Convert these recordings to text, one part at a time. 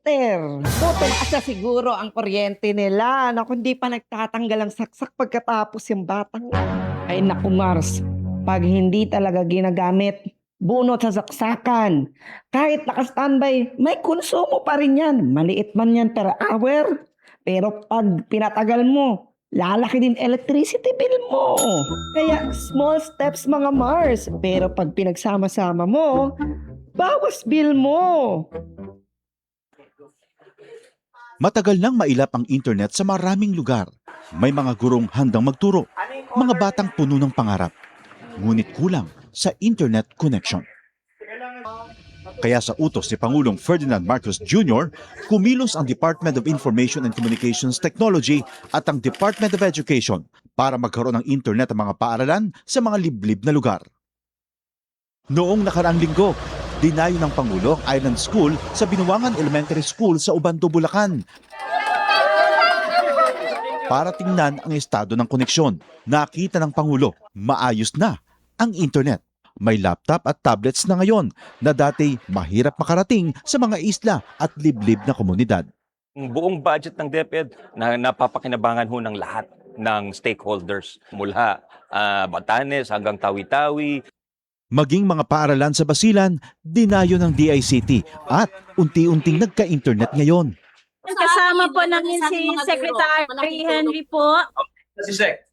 heater. So, tumaas na siguro ang kuryente nila na kung di pa nagtatanggal ang saksak pagkatapos yung batang. Ay naku Mars, pag hindi talaga ginagamit, bunot sa saksakan. Kahit naka-standby, may konsumo pa rin yan. Maliit man yan per hour. Pero pag pinatagal mo, lalaki din electricity bill mo. Kaya small steps mga Mars. Pero pag pinagsama-sama mo, bawas bill mo. Matagal nang mailap ang internet sa maraming lugar. May mga gurong handang magturo, mga batang puno ng pangarap. Ngunit kulang sa internet connection. Kaya sa utos ni Pangulong Ferdinand Marcos Jr., kumilos ang Department of Information and Communications Technology at ang Department of Education para magkaroon ng internet ang mga paaralan sa mga liblib na lugar. Noong nakaraang linggo, dinayo ng Pangulo ang Island School sa Binuangan Elementary School sa Ubando, Bulacan. Para tingnan ang estado ng koneksyon, nakita ng Pangulo, maayos na ang internet. May laptop at tablets na ngayon na dati mahirap makarating sa mga isla at liblib na komunidad. Ang buong budget ng DepEd na napapakinabangan ho ng lahat ng stakeholders mula Batanes hanggang Tawi-Tawi. Maging mga paaralan sa Basilan, dinayo ng DICT at unti-unting nagka-internet ngayon. Kasama po namin si Secretary Henry po. Si Sec.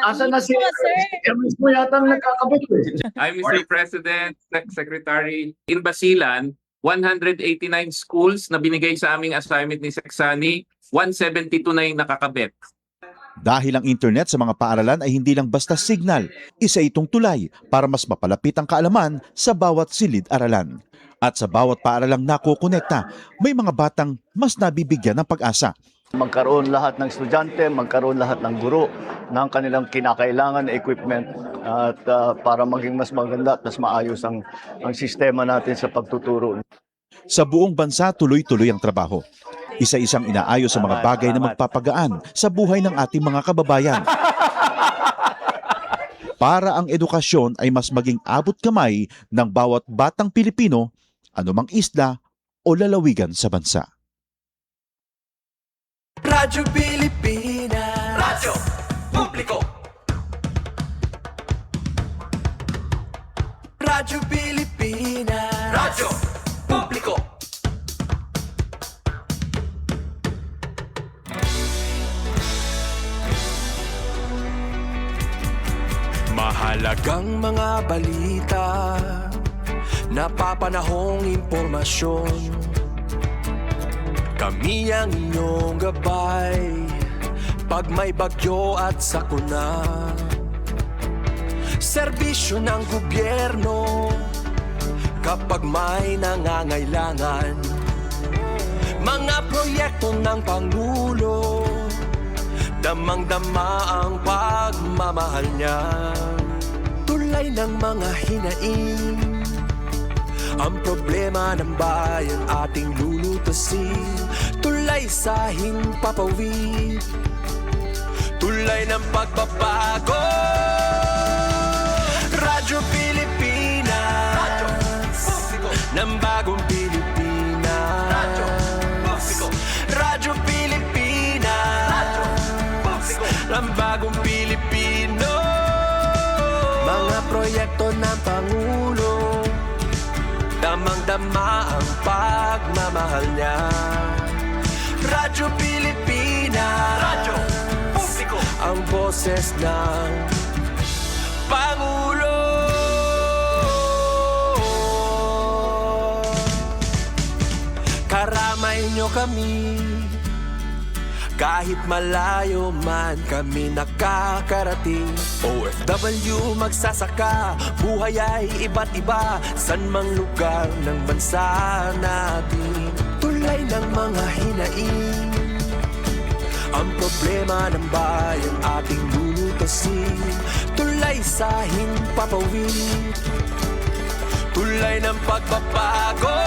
Asa na Andito si po, sir. Hermes mo yata ang nagkakabit eh. I'm Mr. President, Secretary. In Basilan, 189 schools na binigay sa aming assignment ni Seksani, 172 na yung nakakabit. Dahil ang internet sa mga paaralan ay hindi lang basta signal, isa itong tulay para mas mapalapit ang kaalaman sa bawat silid-aralan. At sa bawat paaralang nakokonekta, may mga batang mas nabibigyan ng pag-asa. Magkaroon lahat ng estudyante, magkaroon lahat ng guro ng kanilang kinakailangan na equipment at para maging mas maganda at mas maayos ang sistema natin sa pagtuturo. Sa buong bansa, tuloy-tuloy ang trabaho. Isa-isang inaayos sa mga bagay na magpapagaan sa buhay ng ating mga kababayan. Para ang edukasyon ay mas maging abot kamay ng bawat batang Pilipino, anumang isla o lalawigan sa bansa. Radyo Pilipinas. Radyo Publiko. Radyo Pilipinas. Radyo Publiko. Mahalagang mga balita, napapanahong impormasyon. Kami ang inyong gabay pag may bagyo at sakuna. Serbisyo ng gobyerno kapag may nangangailangan. Mga proyekto ng Pangulo, damang-dama ang pagmamahal niya. Tulay ng mga hinaing, ang problema ng bayan ating lulutasin. Tulay sa himpapawid, tulay ng pagbabago. Radyo Pilipinas, Radyo Publiko ng bagong Pilipinas. Radyo Publiko, Radyo Pilipinas, Radyo Publiko ng bagong Pilipino. Mga proyekto ng Pangulo, damang-dama ang pagmamahal niya. Radyo Pilipinas, Radyo Publiko, ang boses ng Pangulo. Karamay niyo kami, kahit malayo man kami nakakarating. OFW magsasaka, buhay ay iba't iba, san mang lugar ng bansa natin. Tulay ng mga hinaing, ang problema ng bayan ating lulutasin. Tulay sa himpapawid, tulay ng pagbabago.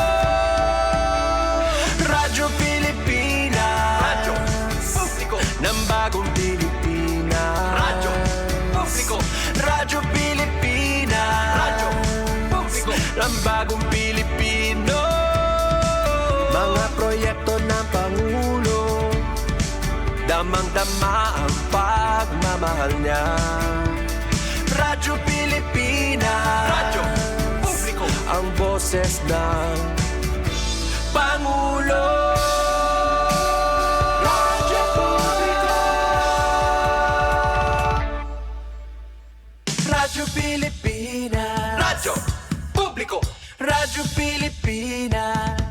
Radyo Pilipinas, Radyo Publiko ng bagong Pilipinas. Radyo Publiko, Radyo Pilipinas, Radyo Publiko ng bagong Pilipino. Mga proyekto ng Pangulo, damang-dama ang pagmamahal niya. Radyo Pilipinas, radyo publiko, ang boses ng Pangulo. Radyo publiko, Radyo Pilipinas, radyo publiko, Radyo Pilipinas.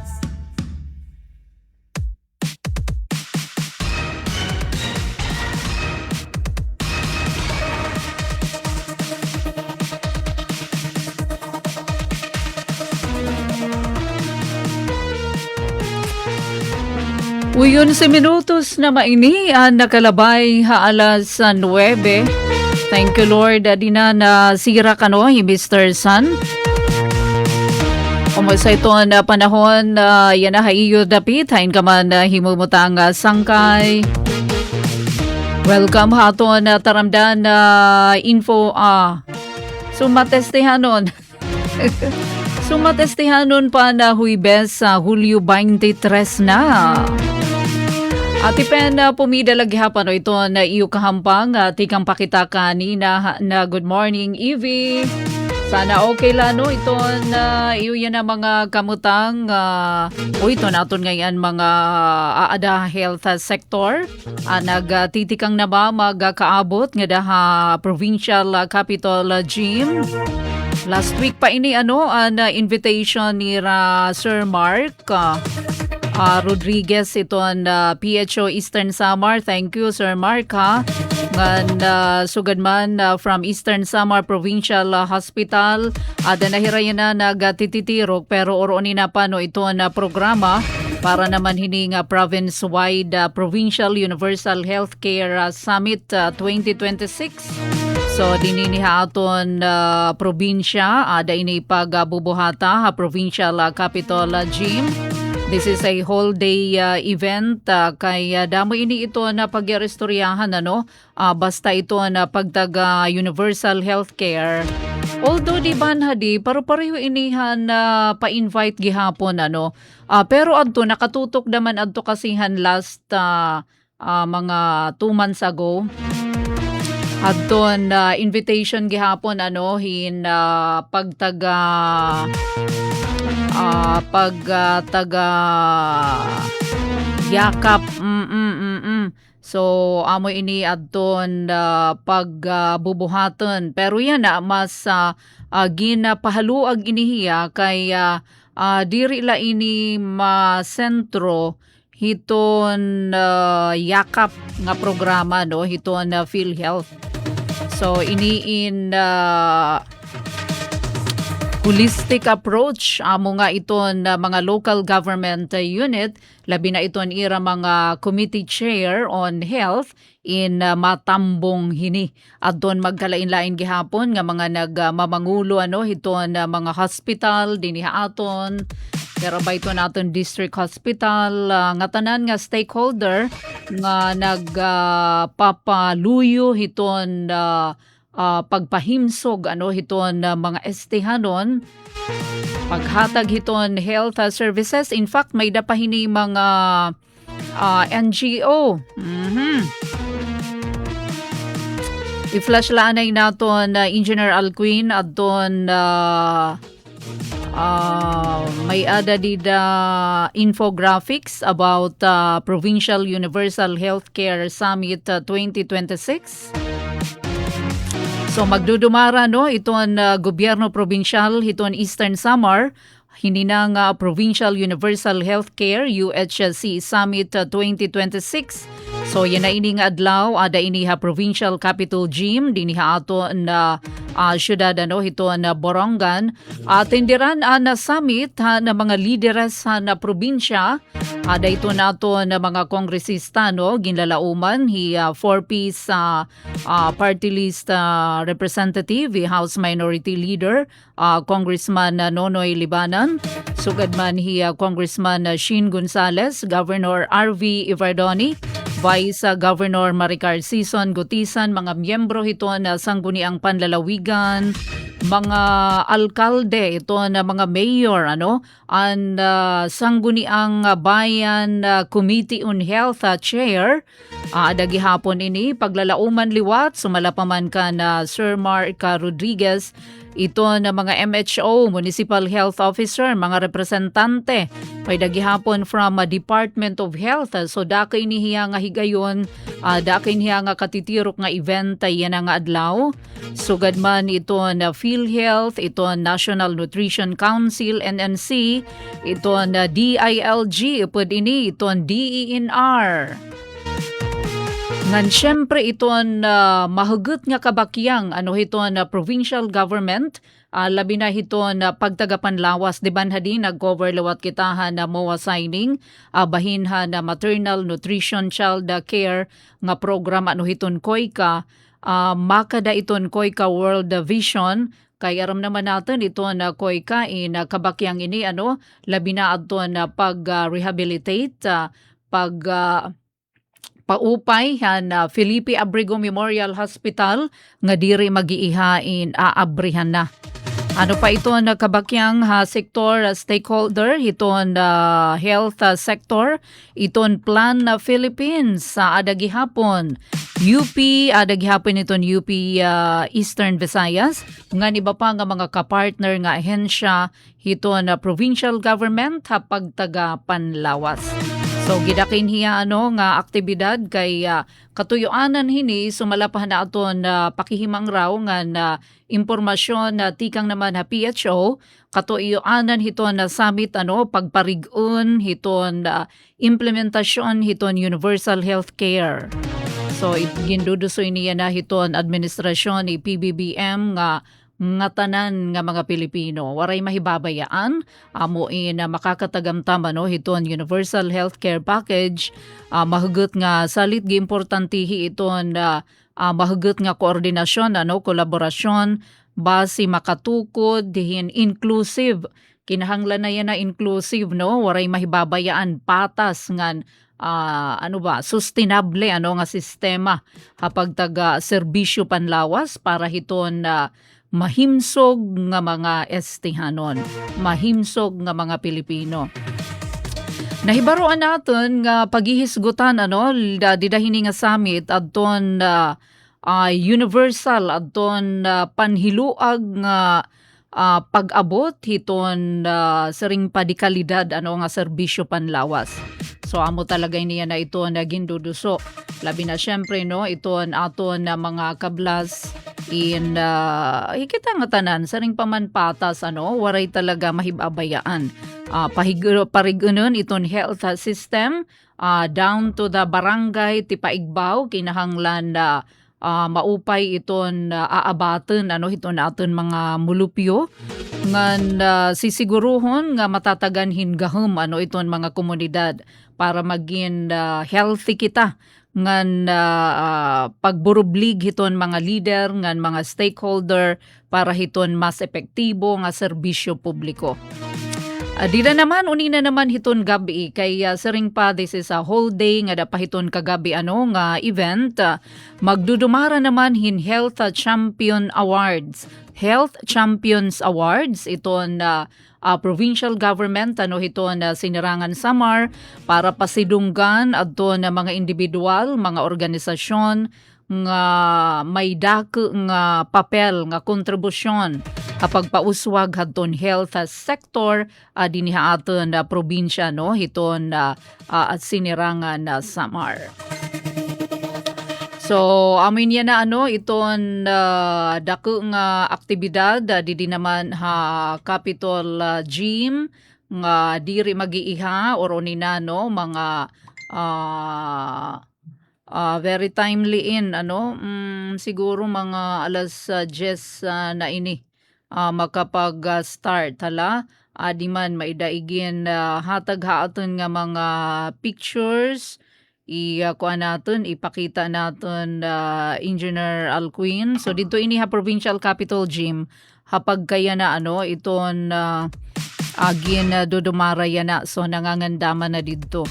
Uyon si minutos na maini ang nakalabay ha alas 9. Thank you Lord adina na sira kano Mr. Sun. Sa ito na panahon yan na haiyo dapit hain ka man himumutang sangkay. Welcome haton taramdan info sumatestehanon. Sumatestehanon pa na Huwebes sa Hulyo 23 na. At ipen pumidalag hapon ito na iyo kahampang tikang pakita kanina na good morning Evie. Sana okay lano ito na iyo yan ang mga kamutang ito naton ngayon mga aada health sector nagtitikang na ba magkaabot nga daha provincial capital gym. Last week pa ini na invitation ni Sir Mark Rodriguez ito ang PHO Eastern Samar. Thank you Sir Mark ha. Ngan sugad man from Eastern Samar Provincial Hospital. Nahirayan na nagtititirok pero oroon na pa ito na programa para naman hining province-wide Provincial Universal Healthcare Summit 2026. So dininiha aton probinsya ada ini pagbubuhata Provincial Capital Gym. This is a whole day event kay damo ini ito na pagrestoryahan basta ito na pagtaga universal healthcare. Although di ba hadi pareho inihan na pa-invite gihapon pero adto nakatutok naman adto kasihan last mga 2 months ago. Adton invitation gihapon hin pagtaga yakap so amo ini adton pagbubuhaton pero yan mas ginapahaluag inihiya kay diri la ini masentro hiton yakap nga programa hiton PhilHealth. So ini in holistic approach amo nga iton mga local government unit labi na iton ira mga committee chair on health in Matambong hini adton magkalain-lain gihapon nga mga nagmamangulo hiton mga hospital dinhi aton pero ba ito naton district hospital nga tanan nga stakeholder nga nagpapaluyo hiton pagpahimsog hiton mga estehanon paghatag hiton health services. In fact may dapahini mga NGO. I-flash laanay naton Engineer Alcuin adton may ada dida infographics about Provincial Universal Healthcare Summit 2026. So magdudumara iton gobyerno provincial hiton Eastern Samar hininang Provincial Universal Healthcare UHC Summit 2026. So yan na ining adlaw ada ini Provincial Capital Gym diniha ato na syudad hiton Borongan tindiran na summit na mga lideres na probinsya ada ito nato na mga kongresista ginlalauman hi 4-piece party list representative House Minority Leader Congressman Nonoy Libanan sugad man hi Congressman Shin Gonzales, Governor RV Ivardoni, Vice Governor Maricar Sison Gutisan, mga miyembro hito na sangguniang panlalawigan, mga alkalde, ito na mga mayor, ang sangguniang bayan Committee on Health Chair, adagihapon ini paglalauman liwat, sumalapaman ka na Sir Mark Rodriguez, ito na mga MHO, Municipal Health Officer, mga representante, may dagihapon from Department of Health. So dakay niya nga higayon, dakay niya nga katitirok nga event yan nga adlaw. Sugad man ito na PhilHealth, ito National Nutrition Council, NNC, ito na DILG, ipod ini, ito DENR. Ngan syempre ito mahugot nga kabakyang ito na provincial government, labi na ito na pagtagapanlawas, di ba hadin nag-cover lawat kitahan na MOA signing, bahinha na maternal nutrition child care nga program hiton koika, makada iton koika World Vision, kaya aram naman natin ito na koika kabakyang ini labi na ito na pag-rehabilitate, paupay na Felipe Abrego Memorial Hospital nga diri magiihain aabrihan na. Ano pa ito na kabakyang sektor stakeholder, iton health sector, iton Plan na Philippines sa adagihapon. UP, adagihapon iton UP Eastern Visayas, nga iba pa nga mga kapartner nga ahensya, iton provincial government hapagtaga Panlawas. So gidakin hiya nga aktibidad kay katuyuanan hini sumalapahan na aton pakihimang raw nga impormasyon na tikang naman PHO katuyuanan hiton na summit pagparigun hiton implementasyon hiton universal health care. So gindudusoy niya na hiton administrasyon ni PBBM nga tanan nga mga Pilipino waray mahibabayaan amuin na makakatagamtam hiton universal healthcare package, mahugot nga salit gi importantihi iton mahugot nga koordinasyon kolaborasyon base makatukod dihin inclusive, kinahanglan na yan na inclusive waray mahibabayaan patas ngan sustainable nga sistema kapag taga serbisyo panlawas para hiton mahimsog nga mga estihanon, mahimsog nga mga Pilipino. Nahibaroan natin nga paghihisgutan didahini nga summit adton universal adton panhiluag nga pag-abot hiton sering padikalidad nga serbisyo panlawas. So amo talaga niya na ito na ginduduso. Labi na syempre iton aton na mga kablas hikita nga tanan sa ring pamanpatas waray talaga mahibabayaan. Parigunon iton health system down to the barangay ti paigbaw kinahanglan na maupay iton aabaten hiton aton mga mulupyo ngan sisiguruhon nga matatagan hingahom iton mga komunidad para maging healthy kita ngan pagburublig hiton mga leader ngan mga stakeholder para hiton mas epektibo nga serbisyo publiko. Dila naman unina naman hiton gabi kay sering pa this is a whole day nga dapahiton kagabi nga event, magdudumara naman hin Health Champion Awards. Health Champions Awards iton provincial government hiton sinirangan Samar para pasidunggan adto na mga individual, mga organisasyon nga may dako nga papel nga kontribusyon kapag pauswag hadton health sector dinhi aton probinsya hiton at sinirangan Samar. So amin yan na iton dako nga aktibidad didi naman Capitol Gym nga diri magiiha or onina mga very timely siguro mga alas 10 na ini makapag-start di man maidaigin hatag haaton nga mga pictures kuan natin, ipakita natin Engineer Alcuin. So dito ini Provincial Capitol Gym hapag kaya na iton agin dudumara yan na so nangangandaman na dito.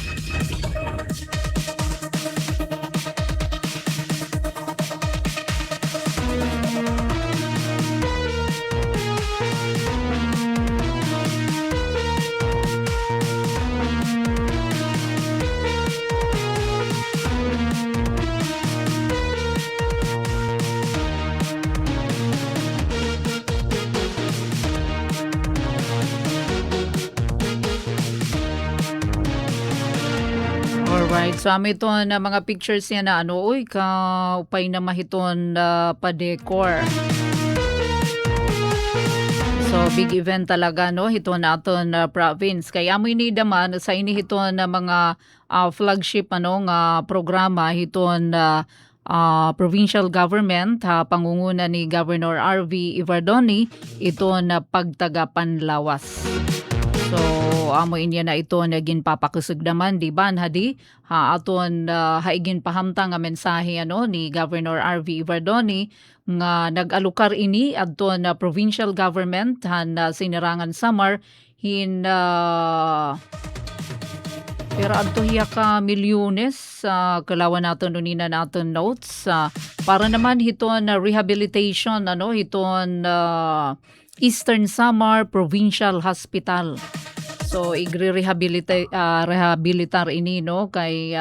Alright, so ami ito na mga pictures niya na ano, uy, kaupay na mahiton pa-decor. So, big event talaga, no? Ito na ito na province. Kaya mo ini naman sa inihito na mga flagship nga programa ito na provincial government, pangunguna ni Governor R.V. Ivardoni, ito na pagtagapanlawas. So, amo inya na ito na ginpapakusog naman, di ba, hadi? Aton haigin pahamtang nga mensahe ni Governor R.V. Ivardoni nga nag-alukar ini adto na provincial government na sinirangan Samar pero adto hiya ka milyones kalawan naton nunina naton notes para naman hiton na rehabilitation hiton Eastern Samar Provincial Hospital. So rehabilitar ini kay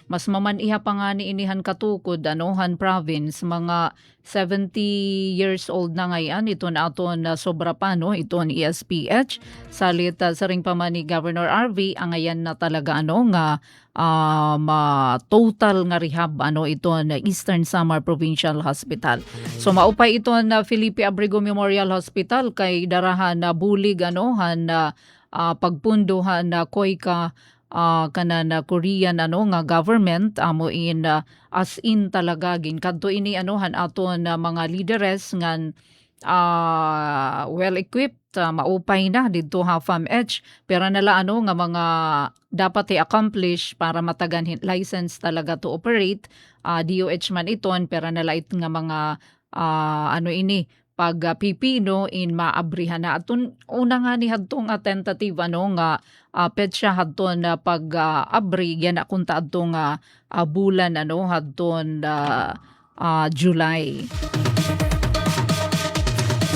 mas mamaniha pa nga ni inihan katukod Han province mga 70 years old na ngayon ito na aton sobra pa ito ang ESPH salit sa ring pa man ni Governor RV ang ngayon na talaga nga total nga rehab ito na Eastern Samar Provincial Hospital. So maupay ito na Felipe Abrego Memorial Hospital kay darahan na bulig pagpunduhan na koy kanan Korean nga government amo in as in talaga kadto ini aton mga leaders ngan well equipped maupay na didto FAMH pero nala nga mga dapat i-accomplish para matagan license talaga to operate DOH man iton pero nalait nga mga pag pipino in maabrihan na aton una nga ni hadtong tentative nga petsa hadton pag abri yan akunta adtong bulan hadton July.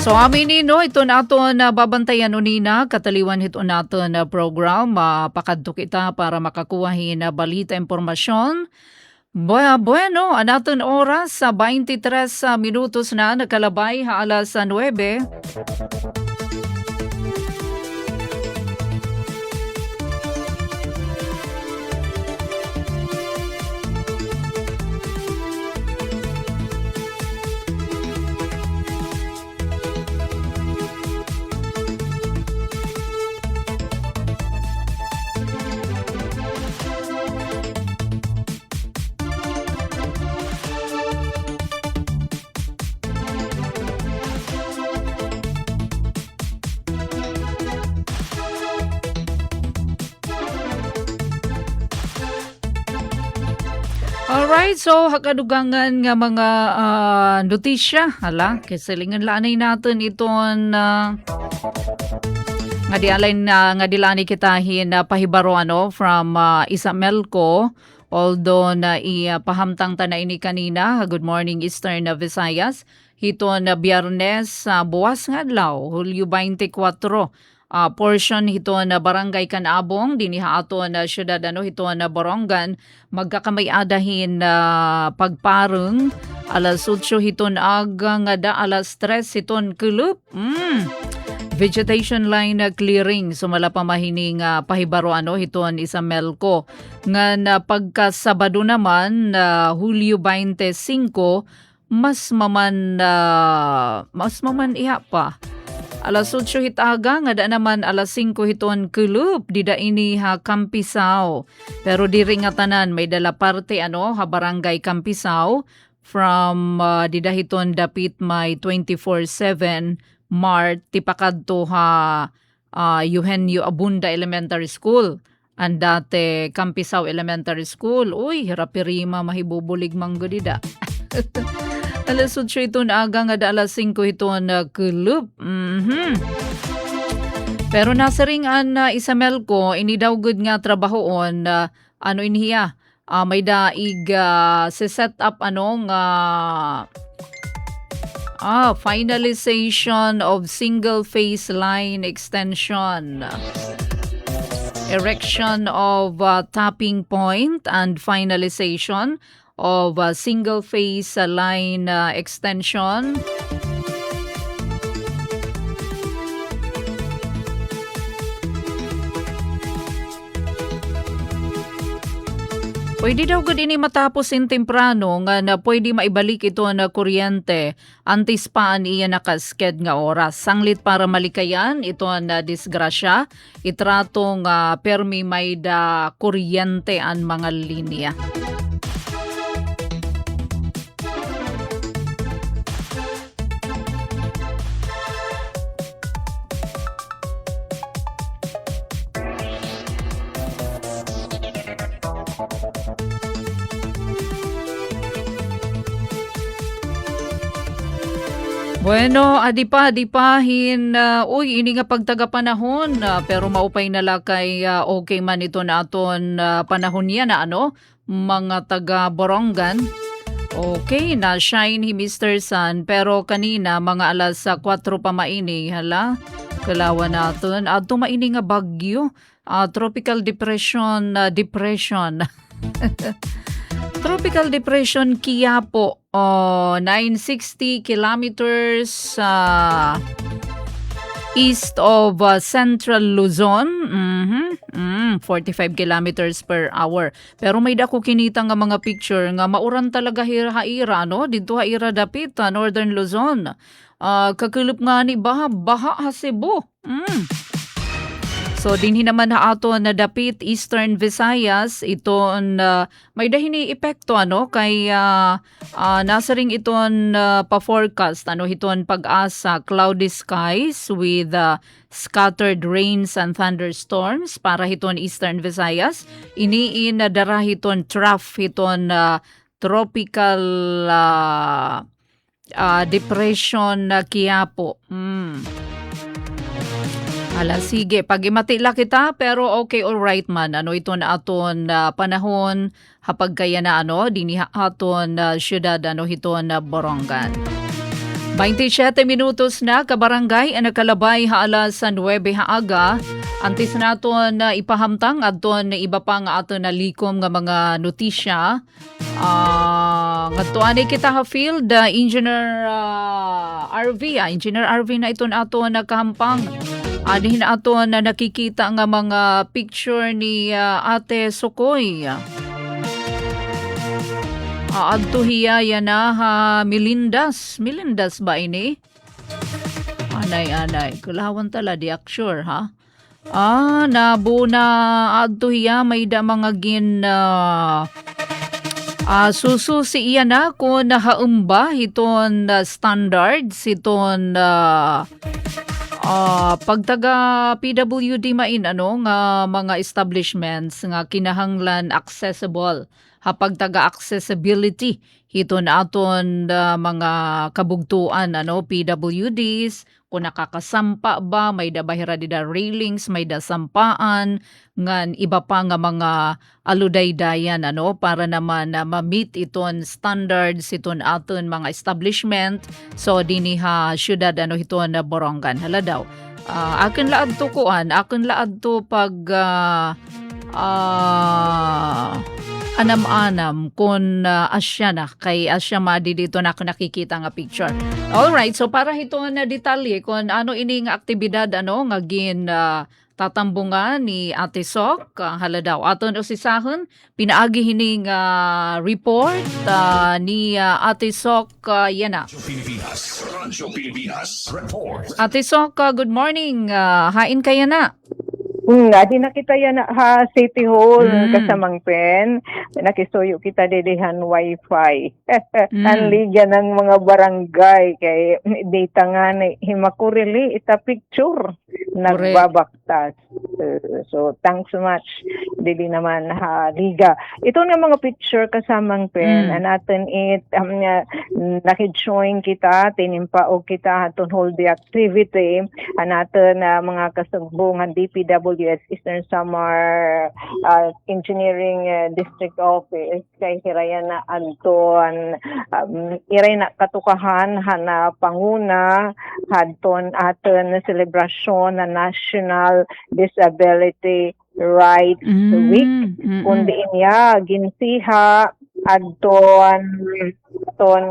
So amin ito naton babantayan nina kataliwan hito naton program pakadto kita para makakuha balita impormasyon. Bueno, anaton oras sa 23 minutos na nakalabay alas 9. Alright, so hakadugangan nga mga notisya. Kasilingan lanay natin iton nga dilani kitahin pahibaro from Isamelco. Although na ipahamtang na ini kanina, good morning Eastern Visayas. Hiton na Biyernes, buwas nga adlaw, Hulyo 24. Portion hito na barangay Kanabong diniha ato na syudad hito na Borongan magkakamay-adahin na pagpareng alas 8 hiton aga nga da alas 3 hiton kulup vegetation line clearing sumala pa mahining pahibaro hiton Isamelco nga na pagkasabado naman Hulyo 25 mas maman iha pa alas 8 hitaga nga da naman alas 5 hiton kulup dida ini Campisaw. Pero diri nga tanan may dala parte barangay Campisaw from dida hiton dapit may 24/7 Mart tipakadto Eugenio Abunda Elementary School. Andate Campisaw Elementary School. Uy, hirapirima mahibubulig manggo dida. Alas 8 ito na aga nga da alas 5 ito na kulup. Pero nasa ringan na Isamelco, ini daw good nga trabahoon inihiya. May daig set up finalization of single phase line extension. Erection of tapping point and finalization of single phase line extension. Pwede daw gud ini matapos in temprano nga na pwede maibalik ito na kuryente antes pa niya nakasked nga oras. Sanglit para malikayan ito na disgrasya, itratong permi may da kuryente ang mga linya. Bueno, adipahin, uy, ini nga pagtagapanahon, pero maupay na lakay okay man ito na aton panahon niya na mga taga Borongan. Okay, na shine hi Mr. Sun, pero kanina mga alas 4 pa maini, hala, kalawa naton. Ato maini nga bagyo, tropical depression, Tropical Depression Quiapo, 960 kilometers east of Central Luzon. 45 kilometers per hour. Pero may dako kinita nga mga picture nga mauran talaga haira, no? Dito haira dapit, Northern Luzon. Kakulup nga ni baha ha Cebu. So dinhi naman na ato na dapit Eastern Visayas iton may dahini epekto kay nasa ring iton pa-forecast hiton pag-asa cloudy skies with scattered rains and thunderstorms para hiton Eastern Visayas. Iniin na dara hiton trough hiton tropical depression na Quiapo. Ala, sige, pagimatila kita, pero okay, alright man. Ito na aton panahon, hapag kaya na dini aton syudad, hiton na Borongan. 27 minutos na, kabarangay, ang nakalabay alas 9 haaga. Antes na aton ipahamtang, aton iba pa nga aton na likom nga mga notisya. Nga tuanay kita ha field, Engineer RV na ito na aton nakahampang. Anihin ato na nakikita nga mga picture ni Ate Sukoy. Adto hiya yan ha Melindas ba ini? Anay. Kulawan tala di sure ha. Nabuna adto hiya may da mga gin susu si iya na kung nahaumba hiton standards hiton pagtaga PWD main nga mga establishments nga kinahanglan accessible pagtaga accessibility hiton aton mga kabugtuan PWDs kung nakakasampa ba may da bahira da railings may da sampaan ngan iba pa nga mga aludaydayan para naman ma-meet iton standards iton aton mga establishment. So diniha syudad hiton na Borongan hala daw akin laad to pag anam-anam kung asya na kay asya madi dito na ako nakikita nga picture. Alright, so para hito na detalye kung ano ini nga aktibidad nga gin tatambungan ni Ate Sok hala daw aton usisahon pinaagi hining report ni Ate Sok yana. Ate Sok, good morning. Hain kaya na. Di na kita yan ha City Hall kasamang pen. Nakisuyo kita dedihan wifi. Anligan ng mga barangay kay data nga himakurili ita picture nagbabaktas. So thanks so much. Dili naman ha liga. Ito na mga picture kasamang pen natin nakijoin kita tinimpa og kita haton hold the activity natin mga kasumbungan DPWS Eastern Samar Engineering District Office kay hiraya na Anton iray na katukahan hana panguna hadton aton na selebrasyon na National Disability Rights Week kundi inya ginsiha adton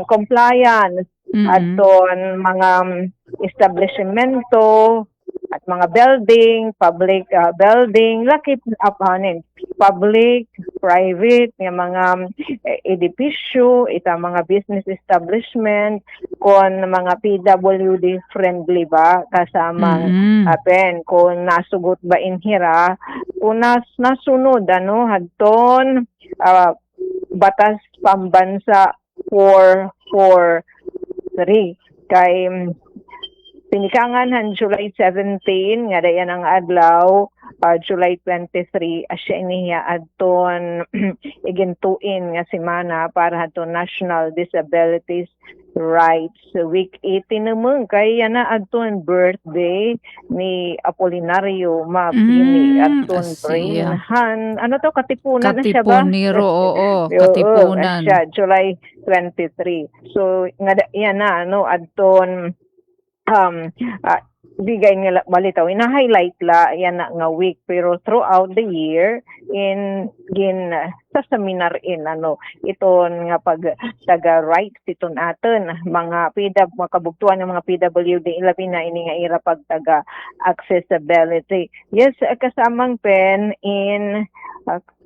compliance adton mga establishmento at mga building, public building, lakip apanin, public, private, nga mga edipisyo, ita mga business establishment, kon mga PWD friendly ba, kasamang apen, kung nasugot ba inhira, kung nasunod, hadton, batas pambansa 443 kay pinikangan han July 17 nga dayan ang adlaw, July 23 asya iniya adton igintuin nga semana para adton National Disabilities Rights Week 18 naman kay yana adton birthday ni Apolinario Mabini adton Asiya. han ano to katipunan na siya ba? Katipuniro, oo, Oo, katipunan. siya, July 23. So, nga yan na, adton, bigay nila balitaw, ina-highlight la, yan na nga week, pero throughout the year, sa seminar iton nga pag taga-rights iton aton, mga makabugtuan ng mga PWD, ilabi na ini nga ira pag taga-accessibility. Yes, kasamang pen in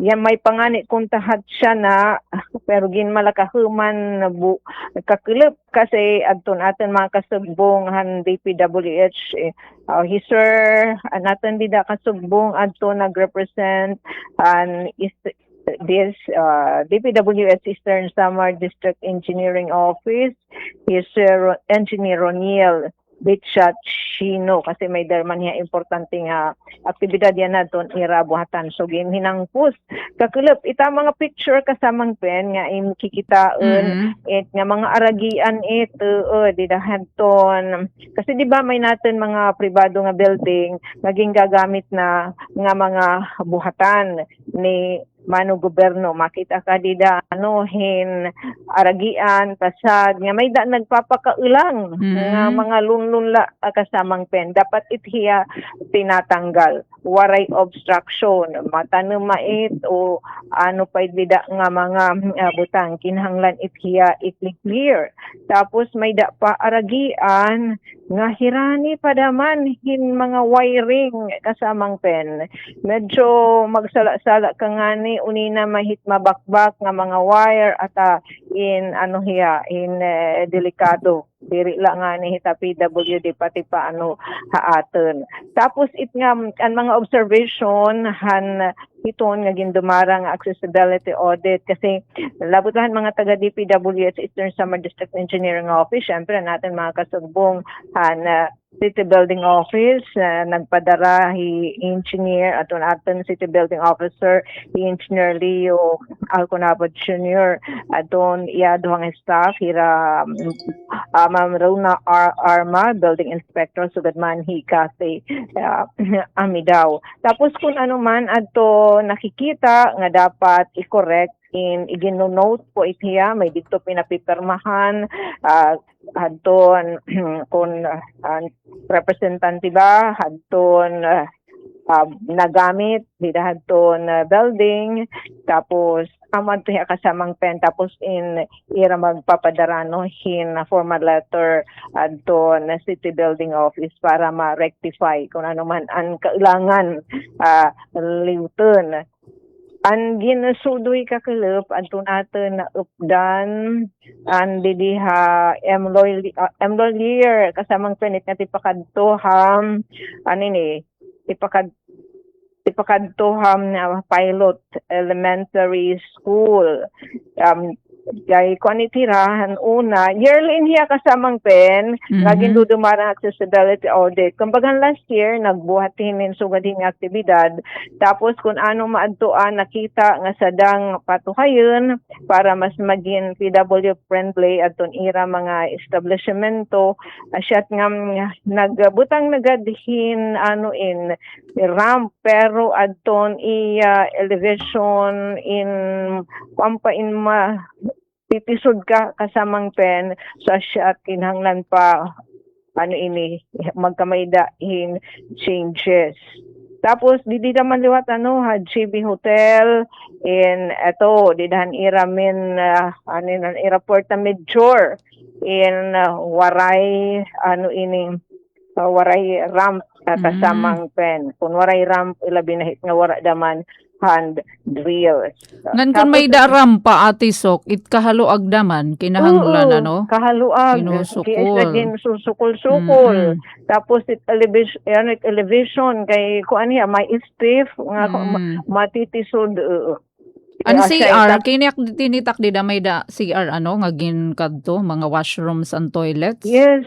yan may pangani kung tahat siya na pero gin malakahuman na kakilip kasi adton aton mga kasugbong han DPWH hisir natin dida kasugbong adton nagrepresent an this DPWH Eastern Samar District Engineering Office is Engineer Roniel Bitchachino kasi may darman niya importante nga aktibidad yan naton irabuhatan so hinangpus kakilip ita mga picture kasamang pen nga kikitaan nga mga aragian ito didahanton kasi di ba may natin mga pribado nga building naging gagamit na nga mga buhatan ni mano gobyerno makita ka dida aragian pasag nga may nagpapakailang nga mga lunlunla kasamang pen dapat ithiya tinatanggal waray obstruction matanong mait o ano pa dida nga mga butang kinahanglan ithiya i-clear tapos may da pa aragian nga hirani padaman hin mga wiring kasamang pen medyo magsala-sala ka nga ni unina mahit mabakbak nga mga wire at in delikado diri lang nga ni hita PWD pati pa haaton tapos nga ang mga observation han iton nga gindumarang accessibility audit kasi labutahan mga taga DPWH Eastern Samar District Engineering Office syempre natin mga kasugbong han City Building Office nagpadara engineer aton City Building Officer Engineer Leo Alconabod Jr. aton duhang staff hira Ma'am Rona Arma Building Inspector sugad man kasi amidaw tapos kung ano man ato nakikita nga dapat i-correct igino-note po itiya may dito pinapipirmahan hadton kung representante ba hadton nagamit hadton building tapos amad to kasamang pen tapos ira magpapadara hin formal letter adton City Building Office para ma-rectify kung ano man ang kailangan liwton ang ginasudoy kakilip adto natin na updan ang didiha employer kasamang penit nga tipakadtoham tipakadtoham na pilot elementary school kay konitirahan una yearly inhiya kasamang pen naging dudumarang accessibility audit kumbaga last year nagbuhat hinin sugad hing aktibidad tapos kung ano maadtuan nakita nga sadang patuhayon para mas maging PW friendly adton ira mga establishmento asyat nga nagbutang nagadhin ramp pero adton elevation titisod ka kasamang pen sa siya kinahanglan pa magkamaydahin changes. Tapos didi naman liwat GB Hotel didahan iramin airport na Medjor waray waray ramp kasamang pen. Kung waray ramp, ilabi na hit nga wara daman hand drills. Ngan kung may darampa ati sok, it kahaluag daman, kinahanglan Oo, ano? kahaluag. Sinusukol. Laging susukol-sukol. Mm-mm. Tapos elevation kay kuan niya may stiff nga matitisod. Ano Siya CR? Kiniyak tinitak di damay da CR ano? Ngagin kadto, mga washrooms and toilets? Yes.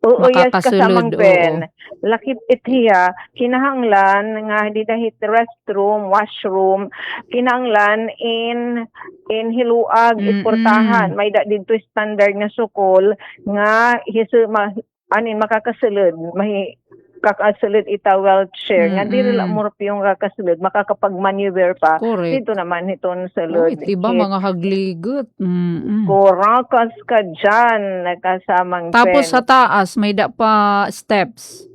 Oo, yes, Makakasulod, kasamang pen. Lakip itiya, kinahanglan nga di dahit restroom, washroom, kinahanglan in hiluag, iportahan. May da dito standard nga sukol nga makakasulod, kakasulod ita wheelchair. Nga di rin lamurap yung kakasulod, makakapag-maneuver pa. Correct. Dito naman itong Oh, sulod. diba mga hagligot? Kurakas ka dyan, kasamang Tapos pen. sa taas, may da pa steps.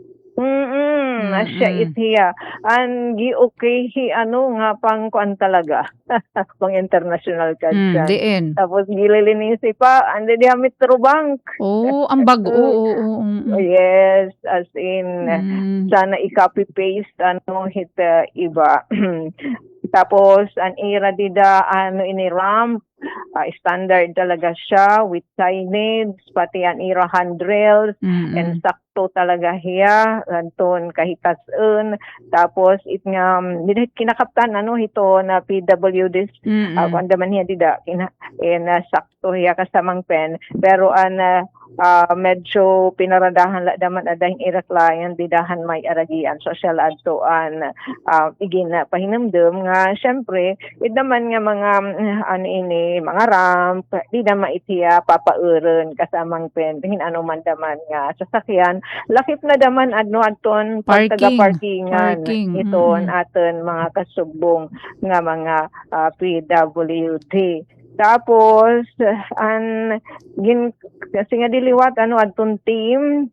Asya itiya. Ang okay nga pang kuan talaga. Pang international ka dyan. Diin. Tapos gililinisi pa, andi di Metro Bank. Oh, ang bago. Yes, as in, sana i-copy-paste, hit iba. Tapos, ang ira dida, ini-ramp, standard talaga siya with signage, pati ang ira handrails, and sakto talaga hiya, anton kahitasun. Tapos, kinakaptan, ito na PWDs, kung man hiya dida, sakto hiya kasamang pen. Pero, medyo pinaradahan la daman adahing ira client didahan may aragian social adtoan igin na pahinamdem nga syempre daman nga mga mga ramp di na maitiya papauron kasamang pen ano man daman nga sasakyan lakip na daman adton taga-parkingan iton aton mga kasubong nga mga PWD. Tapos, kasi nga diliwat, adtong team,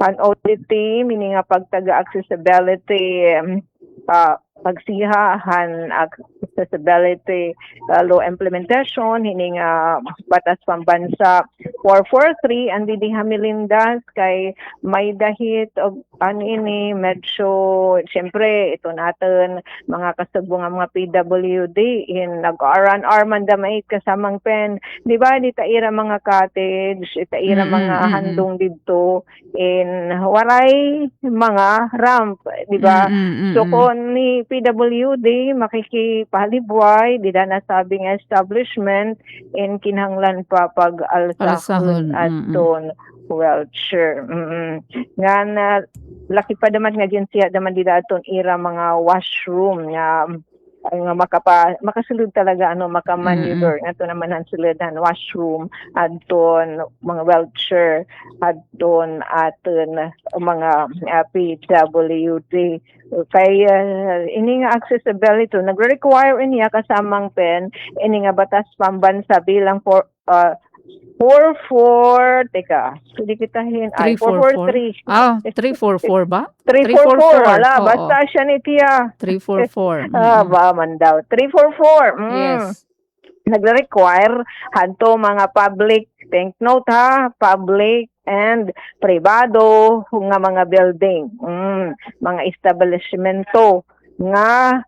an audit team, ini nga pagtaga-accessibility, pagsihahan, accessibility, law implementation, ini nga batas pambansa 443, andi di hamilindas, kay may dahit, medyo, siyempre, ito natin, mga kasubong mga PWD, nag-R&R man damay kasamang pen, di ba, di taira mga cottage, itaira mga handong dito, waray mga ramp, di ba? So, kung ni PWD, makikipalibway, di na nasabing establishment, kinahanglan pa pag-alsahon at doon wheelchair. Nga laki pa daman nga siya daman dito aton ira mga washroom nga makasulod talaga makamaneuver ato naman ang suludan washroom adton mga wheelchair adton aton mga PWD kay ini nga accessibility nagre-require niya kasamang pen ini nga batas pambansa bilang 4-4, teka, hindi kita 4-4-3. 3-4-4 ba? 3-4-4, wala, basta siya ni Tia. 3-4-4. Ba man daw. 3-4-4. Yes. Nagre-require, hanto mga public, take note ha, public and privado, nga mga building, mga establishmento, nga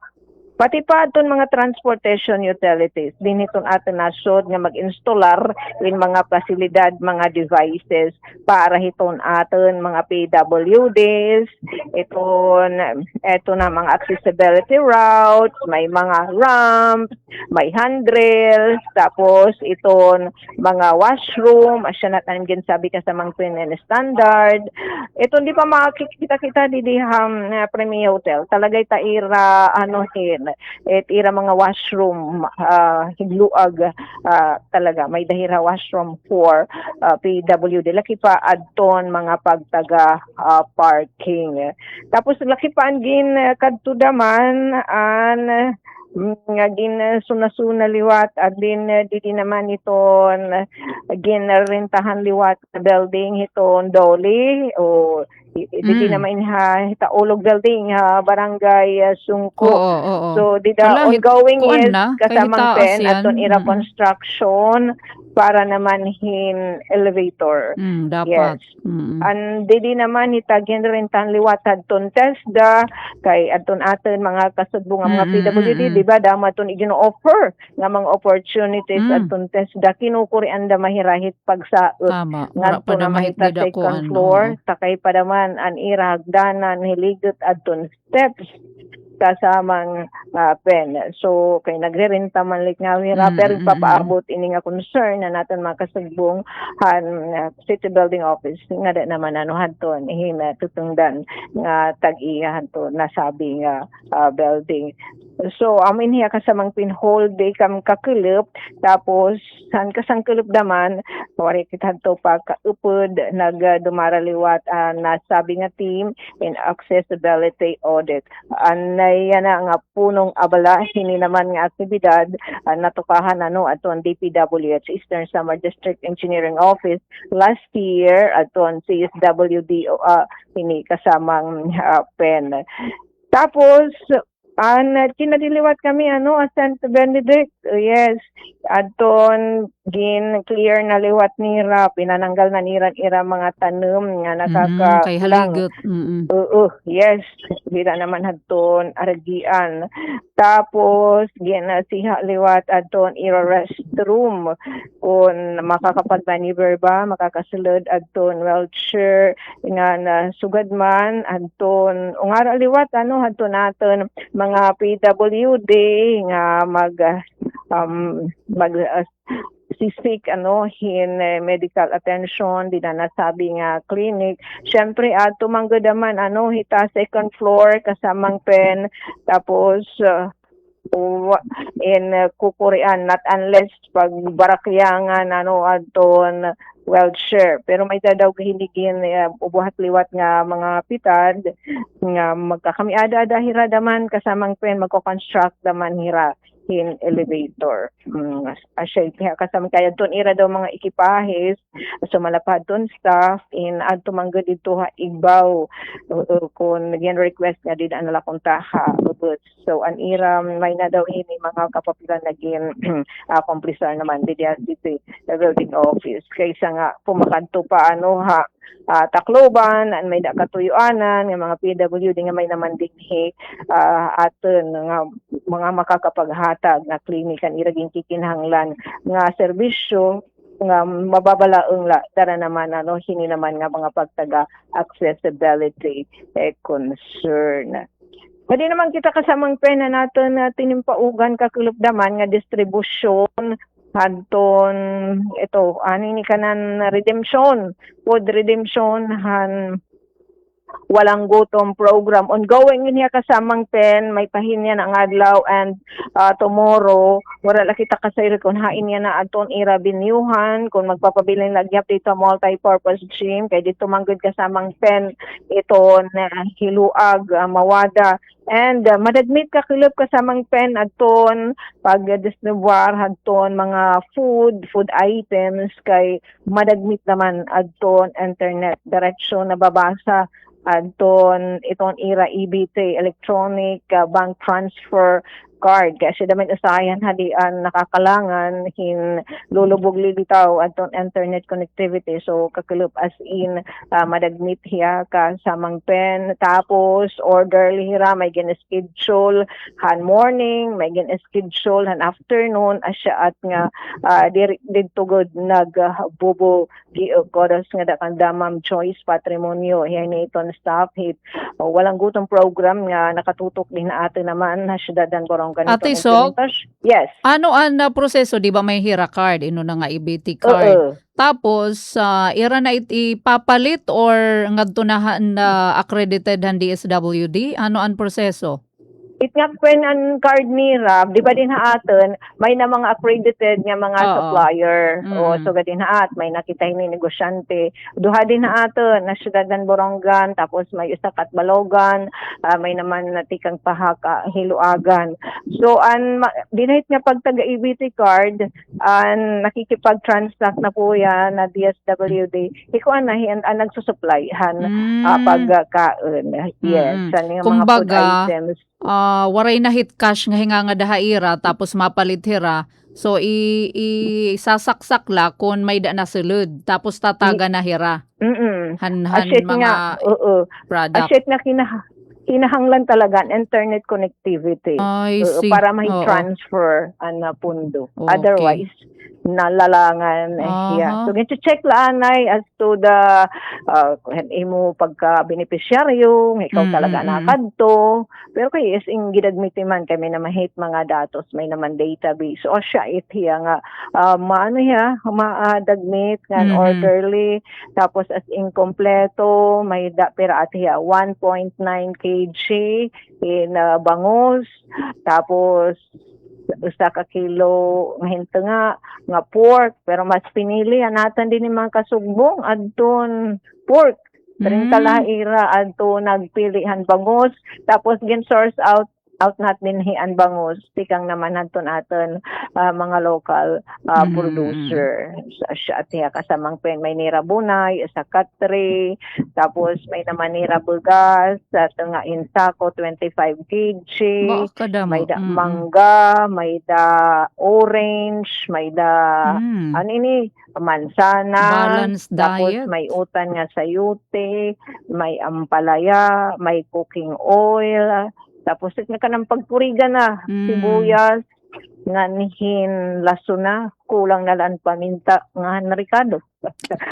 pati pa aton mga transportation utilities din itong aton nasod nga mag-installar in mga pasilidad, mga devices para hiton aton mga PWDs ito na mga accessibility routes, may mga ramps, may handrails, tapos iton mga washroom, asya natin ginsabi ka sa mga standard. Ito hindi pa makikita-kita di Premier Hotel. Talagay taira ira mga washroom higluag talaga may dahira washroom for PWD laki pa adton mga pagtaga parking tapos laki pa angin kadto daman nga gin suna-suna liwat at din diti naman iton gin rentahan liwat building iton Dolly o diti naman hitaulog building barangay Sungko. So dida ongoing is kasamang pen aton ira construction para naman hin elevator. Dapat. Yes. And di naman itagyan rin tan liwatad ton TESDA kay aton aton mga kasudbo nga mga PWD, di ba dama ton igino-offer nga mga opportunities aton TESDA kinukurian da mahirahit pagsaot. Tama. Wala Ngadto pa na na mahit mahita dida ko second floor, ano. takay pa naman an ira hagdanan hiligot aton steps kasamang pen. So, kay nagre-renta man like nga wira, pero papaabot ini nga concern na natin mga kasugbong city building office nga da naman ano hanton hina tutungdan nga tag-iya hanton nasabi nga building. So, amin hiya kasamang pinhold day kam kakulop, tapos san kasang kulop naman wari kita hanto pa kaupod nagdumaraliwat nasabi nga team in accessibility audit. Yan nga punong abala hini naman nga aktibidad natukahan ano aton DPWH Eastern Samar District Engineering Office last year aton CSWD hini kasamang pen. Tapos kinadiliwat kami ano St. Benedict, yes, aton gin clear na liwat nira, pinananggal na nira mga tanom nga Kay nakakalang. haligot. Yes, bida naman hadton aragian. Tapos siha liwat adton ira restroom kung makakapag-maneuver ba, makakasulod adton wheelchair nga sugad man adton ungara liwat ano hadton naton mga PWD nga mag sisik ano hin medical attention di na nasabi nga clinic. Syempre tumanggo naman ano hita second floor kasamang pen, tapos in kukurian not unless pag barakyangan ano adton wheelchair, pero may daw kahiligin ubuhat liwat nga mga pitad nga magkakamiada hira daman kasamang pen magko-construct daman hira in elevator. Asya kasama kaya doon ira daw mga ekipahes so malapad doon staff in adto manggo dito ha igbaw kung naging request nga di na nala kontaha. So an ira may na daw ini mga kapapilan naging komplisar naman dito sa building office kaysa nga pumakanto pa ano ha Tacloban may katuyuanan nga mga PWD nga may naman dinhi aton nga mga makakapaghatag nga klinikan iraging kikinahanglan nga serbisyo nga mababalaeng dara naman ano hini naman nga mga pagtaga accessibility concern. Pwede naman kita kasamang pena natin tinimpaugan kakulupdaman nga distribusyon hadton ito ani ni kanan redemption, food redemption walang gutom program ongoing niya kasamang pen, may pahinya na ang adlaw and tomorrow wala la kita kasayro kung hain niya na aton ira binyuhan kung magpapabiling lagyap dito multi-purpose gym kay dito manggod kasamang pen ito na hiluag mawada and madagmit ka kilop kasamang pen aton pag distribuar hadton mga food items kay madagmit naman adton internet diretsyo nababasa adton itong ira EBT electronic bank transfer card kasi daman usahayan hadian nakakalangan hin lulubog lilitaw adton internet connectivity so kakulop as in madagmit hiya ka samang pen tapos order lihira may gina-schedule han morning may gina-schedule han afternoon asya at nga dito good nagbubo kodos nga dakan damam choice patrimonyo hiya ni iton staff hit walang gutong program nga nakatutok din na ato naman na syudadan Borong Ate Sok, yes. Ano ang proseso, di ba may HIRA card, ino na nga EBT card. Tapos, ira na ipapalit or ngadtunahan na accredited han DSWD? Ano ang proseso? Itngapin ang card ni Rab, di ba din haaton, may na mga accredited nga mga supplier. O so gadin haat, may nakita ni negosyante. Duha din haaton, na syudadan Borongan, tapos may isa kat Balogan, may naman natikang pahaka Hiluagan. So dinahit nga pagtaga EBT card, nakikipag-transact na po yan na DSWD. Ikuan na nagsusupply han pagkaon. Yes, mga food Kumbaga, items. waray na hit cash nga hinga nga dahaira tapos mapalit hira So isasaksak la kung may da nasulod tapos tataga na hira. Han Asyet mga nga, oo. product. Asyet nga kinahanglan talaga ang internet connectivity. I see. Para may Oo. transfer ang pundo. Okay. Otherwise, nalalangan Aha. So, check laanay as to the imo pagka beneficiaryo, ikaw talaga nakadto. Pero kay is ing gidagmiti man kay may namahit mga datos, may naman database. So, siya hiya nga maano hiya, maadagmit nga orderly, tapos as inkompleto, may pera at hiya 1.9 kg in bangus, tapos usa ka kilo nga hinto nga pork, pero mas pinili anatan din yung mga kasugbong adton pork. 30 laira adto nagpilihan bangus, tapos gin source out natin hian bangus tikang naman naton aton mga local producer. Siya tiya kasamang pen may nirabunay sa katre, tapos may naman nirabugas sa nga insako 25 kg, may da mangga, may da orange, may da ano ini mansana, Balanced tapos diet. may utan nga sayute, may ampalaya, may cooking oil, tapos nga kanang pagpuriga na, sibuyas, nga nihin laso na, kulang na lang paminta, nga narikado.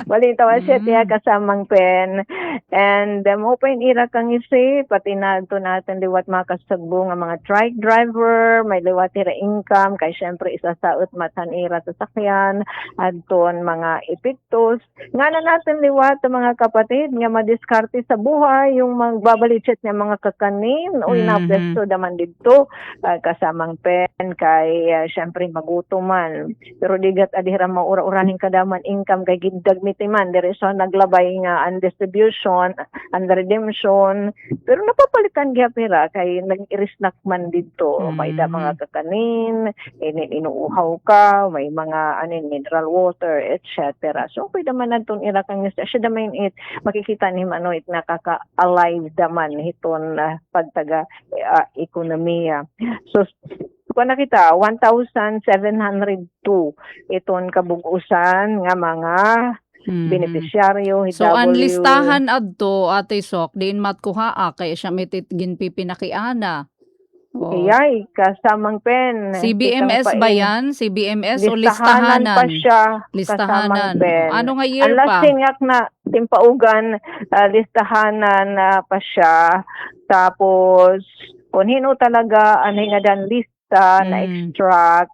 Balita wa siya tiya kasamang pen. And open ira kang isi, pati nato natin liwat makasagbo nga mga trike driver, may liwat ira income, kay syempre isa saot matan ira sa sakyan, adton mga epektos. Nga na natin liwat mga kapatid, nga madiskarte sa buhay, yung magbabalitset nga mga kakanin, o inapesto daman dito, kasamang pen, kay syempre magutuman. Pero digat adira maura-uraning kadaman income kay gidagmiti man diri so naglabay nga ang distribution and redemption, pero napapalitan gyud pera kay nag-irisnak man dito. May da mga kakanin, inuuhaw ka, may mga mineral water, etc. So pwede man naton ira kang siya daman it makikita ni mano it nakaka-alive daman hiton pagtaga ekonomiya. So kung nakita 1,702 iton kabugusan nga mga beneficiaryo. So ang listahan adto Ate Sok din matkuha kay siya mitit ginpipinakiana. Iyay, kasamang pen. CBMS ba yan? CBMS o listahanan listahanan? pa siya. Listahanan. Kasamang pen. Ano nga year Ang pa? lasting na timpaugan, listahanan pa siya. Tapos, kung hino talaga, nga dan lista na extract,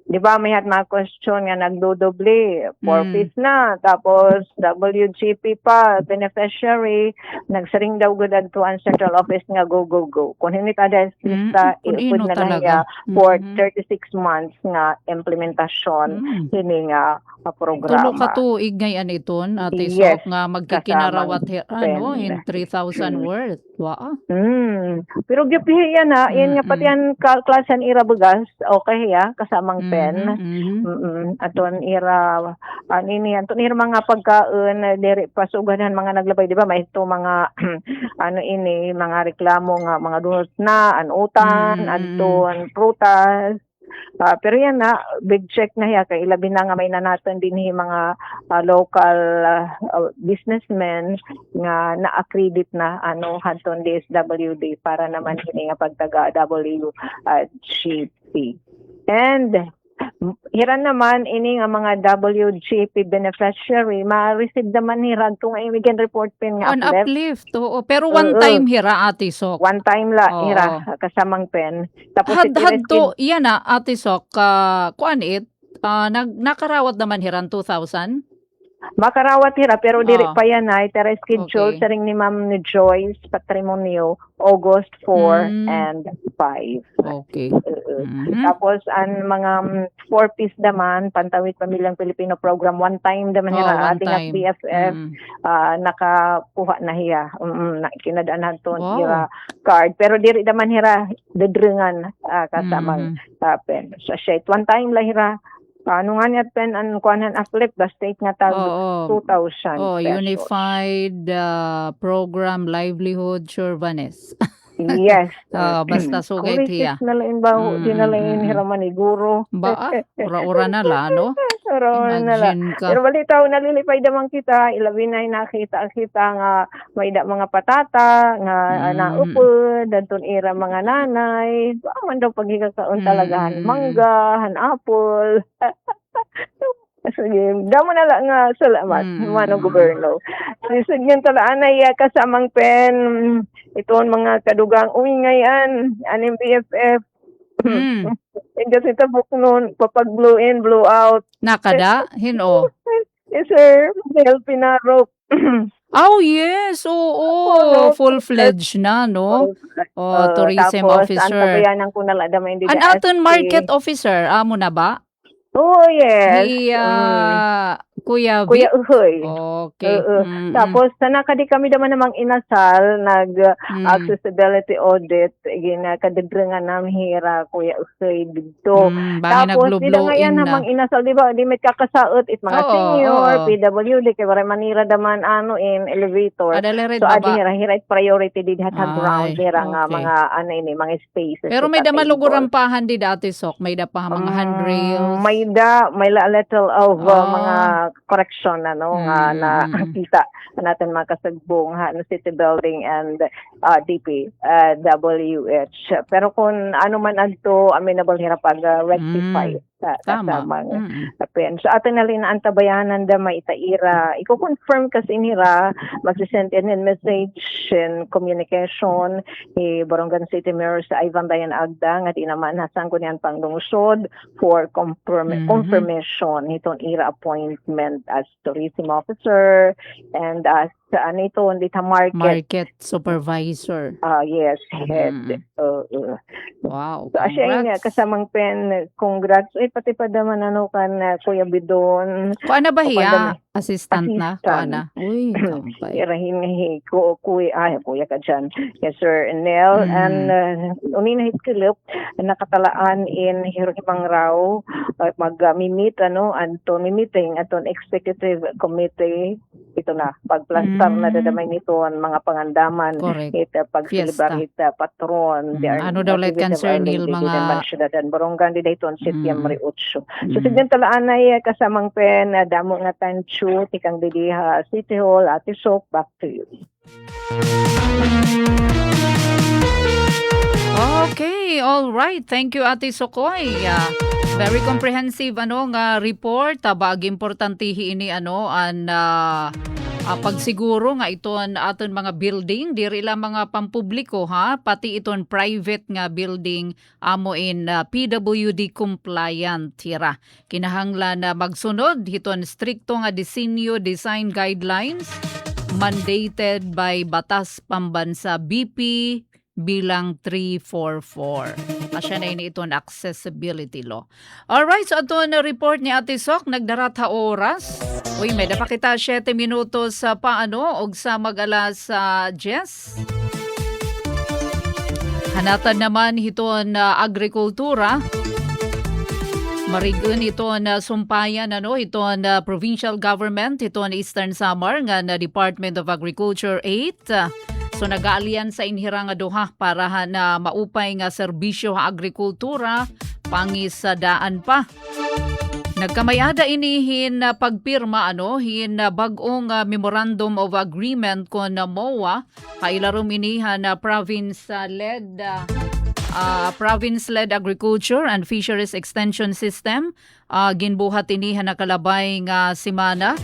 di ba may mga question nga nagdodoble, 4 piece na, tapos WGP pa, beneficiary, nagsaring daw gud adto ang central office nga go. Kung hindi kada lista, iupod na lang niya for 36 months nga implementasyon hini nga programa. Tulo ka tuig ngayon iton, Ate Yes, Sok, nga magkikinarawat in 3,000 worth. Wow. Pero gipihi yan yan nga pati ang klasan ira bugas, okay kasamang pen. Aton ira aton ira mga pagkaon diri pasuganan mga naglabay, di ba may ito mga mga reklamo nga mga dunot na anutan aton prutas. Pero yan big check na hiya kay ilabi na nga may nanaton din mga local businessmen nga na-accredit na hadton DSWD para naman hini nga pagtaga WGP. And hiran naman ini nga mga WGP beneficiary ma-receive naman hirad kung imigan report pin nga On uplift. uplift. Oo. Pero one time hira, Ate Sok. One time la Oo. hira kasamang pen. Tapos Hadto, yan Ate Sok, kuan it, nakarawat naman hiran 2,000? makarawat hira pero diri Oo. pa yan tara schedule Okay. sa ring ni Ma'am ni Joyce patrimonio August 4 and 5. Okay. Tapos ang mga 4 piece naman Pantawid Pamilyang Pilipino program one time naman Oh, hira one ating time. BFF nakakuha na hiya kinadaanan to Wow. hira card pero diri naman hira dedrengan kasamang pen so siya one time la hira ano nga niya pen ang kuanan uplift the state nga tag Oo. 2,000 pesos. Unified Program Livelihood Surebanes. Yes. Basta sugay tiya. Kulitis na lang baho, di na lang hiraman ni guro. Ba, ura-ura na la, no? Pero na lang. Imagine ka. Pero balitaw nalilipay damang kita, ilabi na nakita nga may da mga patata nga naupod, danton ira mga nanay. Ba man daw pagigakaon talagahan mangga, apple. Sige, damo na lang nga salamat, manong gobyerno. Sige, talaan na kasamang pen, ito ang mga kadugang ngayon, aning BFF. Kasi tabuk nun, papag blow in, blow out. Nakada? Hino? Yes, sir. Dahil pinarok. Oh, yes. Oo. Full-fledged na, no? Tourism tapos, officer. antabayanan ko na lang damay hindi An aton market officer, amo na ba? Oh, yes. Kuya Kuya Vic? Uhoy. Okay. Tapos, sana kadi kami naman namang inasal, accessibility audit, kadagrangan namin hira, Kuya Uhoy, dito. Bahay Tapos, di na naglo-blow nga yan in na. namang inasal, di ba? Di may kakasaot, it mga Oo, senior, oo. PWD, kaya maray manira daman, in elevator. Adalarid So, ba adi ba? hira it priority di hatag ground, hira nga okay. mga, mga spaces. Pero may sa da table. malugurampahan di dati, Sok. May da pa mga handrails. May a little of mga correction nga nakita natin makasagbong city building and DPWH. Pero kung ano man adto amenable hira pag rectify sa mga pen. So atin na rin antabayanan da may itaira. Iko-confirm kasi nira magsisend in message and communication Borongan City Mayor sa Ivan Dayan Agda nga di naman hasan ko niyan panglungsod for confirmation itong ira appointment as tourism officer and as market supervisor. Yes, head. Wow. So, asya nga, Congrats. kasamang pen, congrats. Pati pa naman kan Kuya Bidon. Kuan na ba hiya? Pandami. Assistant na? Kuan na? Uy, kampay. Irahin nga kuya ka dyan. Yes, sir. Nel, and unin na hitkilip, nakatalaan in Hirokipang Raw, mag-mimit, meeting, aton executive committee, ito na, pagplastar na dadamay nito ang mga pangandaman, Correct. pag-celebrate patron, Ano daw like concern nil mga Borongan di dito ang September 8. So sigyan talaan na kasamang pen damo nga tansyo tikang didiha City Hall Ate Sok, back to you. Okay, all right. Thank you Ate Sokoy. Very comprehensive nga report. Bag importantihi ini pagsiguro nga iton aton mga building diri lang mga pampubliko pati iton private nga building amo in PWD compliant tira. Kinahanglan na magsunod iton strikto nga disenyo design guidelines mandated by Batas Pambansa BP bilang 344. Asya na ini iton accessibility law. Alright, so ito na report ni Ate Sok, nagdarata oras. Uy, may dapat kita 7 minutos sa paano og sa mag-alas 10. Hanatan naman iton agrikultura. Marigun ito na sumpayan ito na provincial government, ito na Eastern Samar nga na Department of Agriculture 8. So nag-aalian sa inhira nga duha para na maupay nga serbisyo sa agrikultura pangisadaan pa. Nagkamayada inihin na pagpirma hin bag-ong memorandum of agreement kon na MOA kailarom inihan na province-led agriculture and fisheries extension system ginbuhat inihan na kalabay nga semana.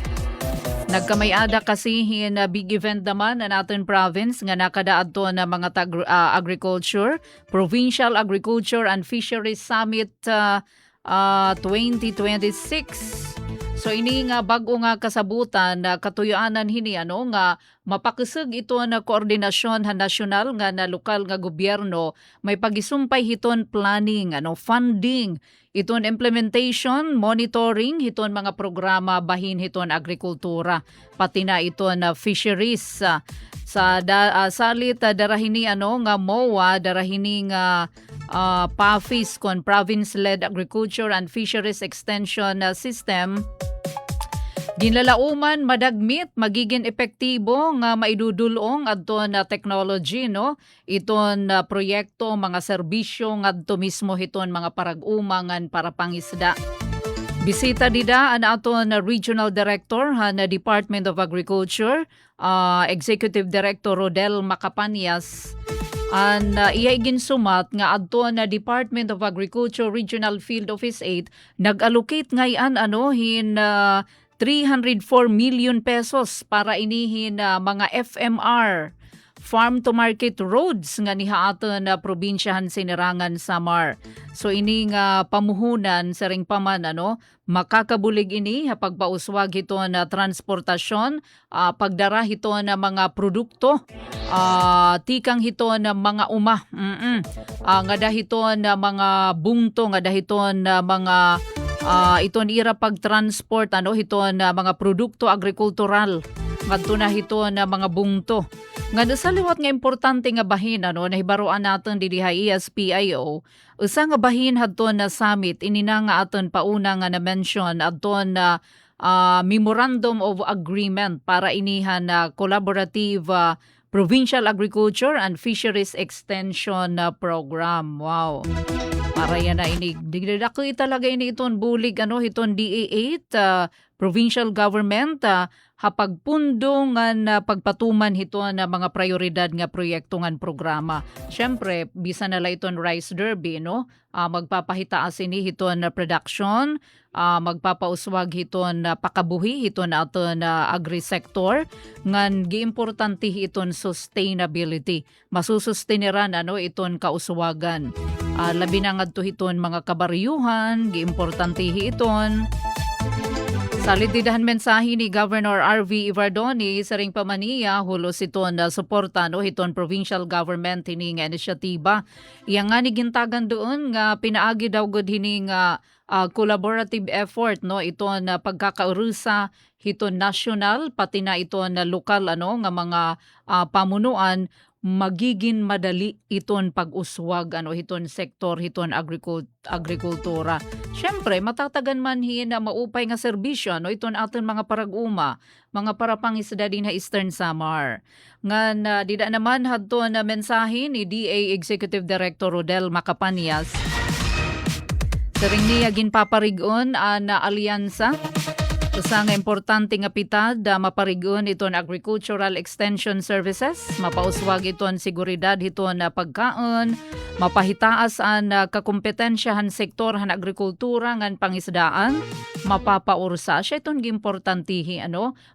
Nagkamayada kasi na big event naman na natin province nga nakadaad to na mga agriculture, Provincial Agriculture and Fisheries Summit 2026. So ini nga bago nga kasabutan na katuyoanan hini nga mapakisig ito na koordinasyon nasyonal nga na lokal nga gobyerno may pagisumpay hiton planning funding iton implementation monitoring hiton mga programa bahin hiton agrikultura pati na iton fisheries salit darahini nga MOA darahini nga PAFIS kon Province-led Agriculture and Fisheries Extension System Ginlalauman madagmit magiging epektibo nga maidudulong adto na technology no iton proyekto mga serbisyo ngadto mismo hiton mga parag-umangan para pangisda. Bisita dida ang aton Regional Director na Department of Agriculture, Executive Director Rodel Macapanias. An iyay ginsumat nga adto na Department of Agriculture Regional Field Office 8 nag-allocate ngayon hin 304 million pesos para inihin mga FMR, Farm to Market Roads nga nihaatan na probinsyahan Sinirangan, Samar. So ini nga pamuhunan sa ring paman makakabulig ini pagpauswag ito na transportasyon, pagdara ito na mga produkto, tikang ito na mga nga dahito na mga bungto, nga dahito na mga iton ira pagtransport hiton na mga produkto agrikultural ngadto na hiton na mga bungto nga sa liwat nga importante nga bahin nahibaruan naton didi ESPIO usa nga bahin hadton na summit ini na nga aton pauna nga na mention adton na memorandum of agreement para inihan na collaborative Provincial Agriculture and Fisheries Extension Program. Wow. Para yan na ini. Dako talaga ini iton bulig hiton DA8 provincial government hapagpundong nga pagpatuman hiton na mga prioridad nga proyekto ngan programa. Syempre bisa na la iton rice derby magpapahitaas ini hiton na production, magpapauswag hiton na pakabuhi hiton aton agri-sector ngan giimportante hiton sustainability. Masususteneran iton kauswagan. Labi na ngadto hiton mga kabaryuhan, giimportante hiton. Salididahan mensahe ni Governor R.V. Ivardoni sa ring pamaniya hulos iton na suporta hiton provincial government hini nga inisyatiba. Iya nga ni gintagan doon nga pinaagi daw gud hini nga collaborative effort iton na pagkakaurusa hiton national pati na iton na lokal nga mga pamunuan magiging madali iton pag-uswag hiton sektor hiton agrikultura. Syempre matatagan man na maupay nga serbisyo iton aton mga parag-uma, mga parapangisda din sa Eastern Samar. Ngan dida naman hadto na mensahe ni DA Executive Director Rodel Macapanias. Saring niya ginpaparigon na alyansa usa nga importante nga pitad maparigon iton agricultural extension services, mapauswag iton seguridad hiton pagkaon, mapahitaas ang kakompetensyahan sektor han agrikultura ngan pangisdaan, mapapaursa siya iton giimportantihi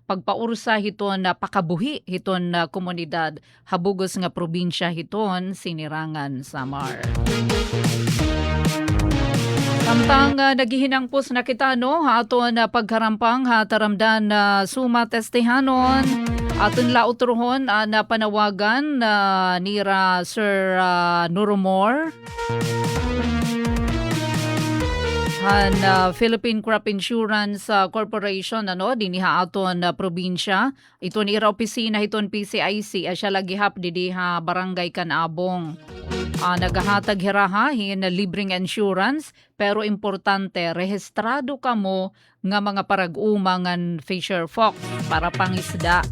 pagpaursa hiton pakabuhi hiton komunidad habugos nga probinsya hiton Sinirangan, Samar. Samtang naghihinangpos na kita aton pagharampang taramdan na suma testehanon aton lautrohon na panawagan nira Sir Nurumor han Philippine Crop Insurance Corporation diniha aton probinsya iton ira opisina hiton PCIC asya lagihap didiha barangay Kanabong. Nagahatag hirahahin na libreng insurance pero importante rehistrado kamo nga mga parag-umangan fisher folk para pangisda.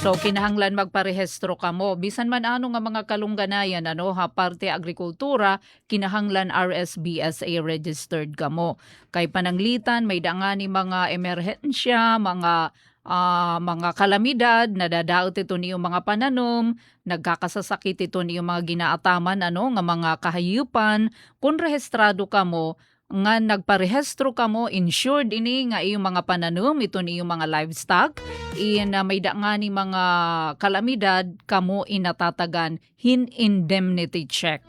So kinahanglan magparehistro kamo bisan man nga mga kalungganayan parte agrikultura kinahanglan RSBSA registered kamo. Kay pananglitan may dangani mga emerhensya, mga kalamidad, nadadaot ito niyong mga pananom, nagkakasasakit ito niyong mga ginaataman, nga mga kahayupan, kung rehistrado ka mo, nga nagparehistro ka mo, insured ini nga iyong mga pananom, ito niyong mga livestock, may dangani mga kalamidad, kamo inatatagan, indemnity check.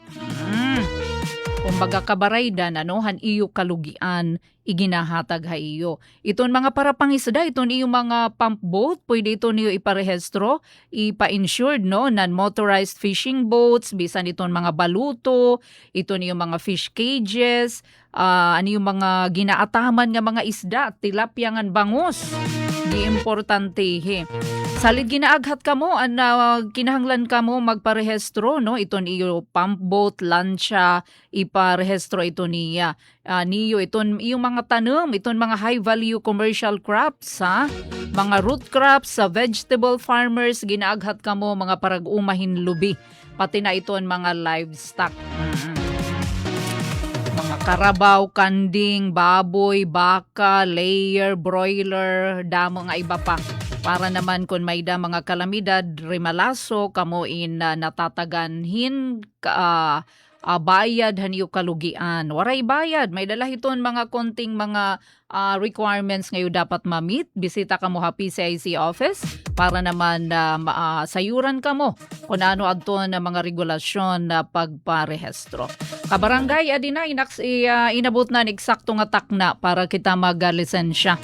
Kumbaga kabaraydan han iyo kalugian iginahatag ha iyo. Iton mga parapangisda, iton iyo mga pump boat, pwede ito niyo iparehistro, ipa-insured non-motorized fishing boats, bisan iton mga baluto, ito niyo mga fish cages, yung mga ginaataman nga mga isda, tilapia ngan bangus. Di importante Salid ginaaghat ka mo, kinahanglan ka mo magparehistro, no? Ito niyo pump boat, lancha, iparehistro ito niya. Niyo, iton yung mga tanom, iton mga high value commercial crops, ha? Mga root crops, sa vegetable farmers, ginaaghat ka mo mga parag-umahin lubi. Pati na iton mga livestock. Mga karabaw, kanding, baboy, baka, layer, broiler, damo nga iba pa. Para naman kung may da mga kalamidad, rimalaso, kamuin na natataganhin, bayad, haniyo kalugian. Waray bayad, may dala hiton mga konting mga requirements ngayon dapat ma-meet. Bisita ka mo ha PCIC office para naman sayuran ka mo kung ano adto na mga regulasyon na pagparehistro. Kabarangay, adina, inabot na eksakto nga takna para kita mag-lisensya.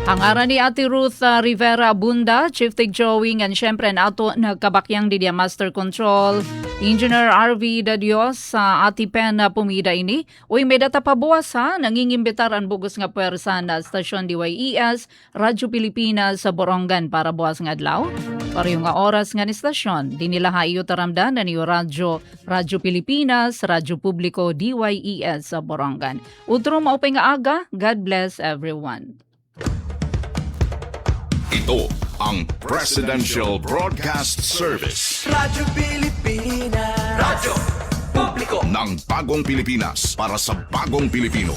Hangaran ni Ate Ruth Rivera Abunda, Chief Tig-Jowing, and syempre ato nagkabakyang di Master Control, Engineer RV Dadios sa Ati Pen Pumida ini. Uy, may data pa buwas ha, nangingimbitar ang bugos nga pwersa na Stasyon DYES, Radyo Pilipinas sa Borongan para buwas nga adlaw. Pareho nga oras nga ni stasyon, di nila hayo taramdan na niyo Radyo Pilipinas, Radyo Publiko DYES sa Borongan. Utro maupay nga aga, God bless everyone. Ito ang Presidential Broadcast Service. Radyo Pilipinas. Radyo Publiko. Ng bagong Pilipinas para sa bagong Pilipino.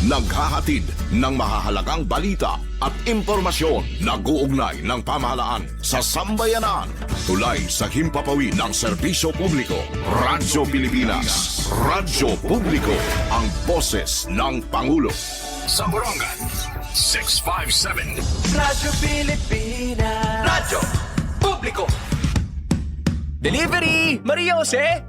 Naghahatid ng mahahalagang balita at impormasyon na guugnay ng pamahalaan sa sambayanan. Tulay sa himpapawid ng serbisyo publiko. Radyo Pilipinas. Radyo Publiko. Ang boses ng Pangulo. Sa Borongan, 657. Radyo Pilipinas. Radyo Publiko. Delivery! Maria Jose!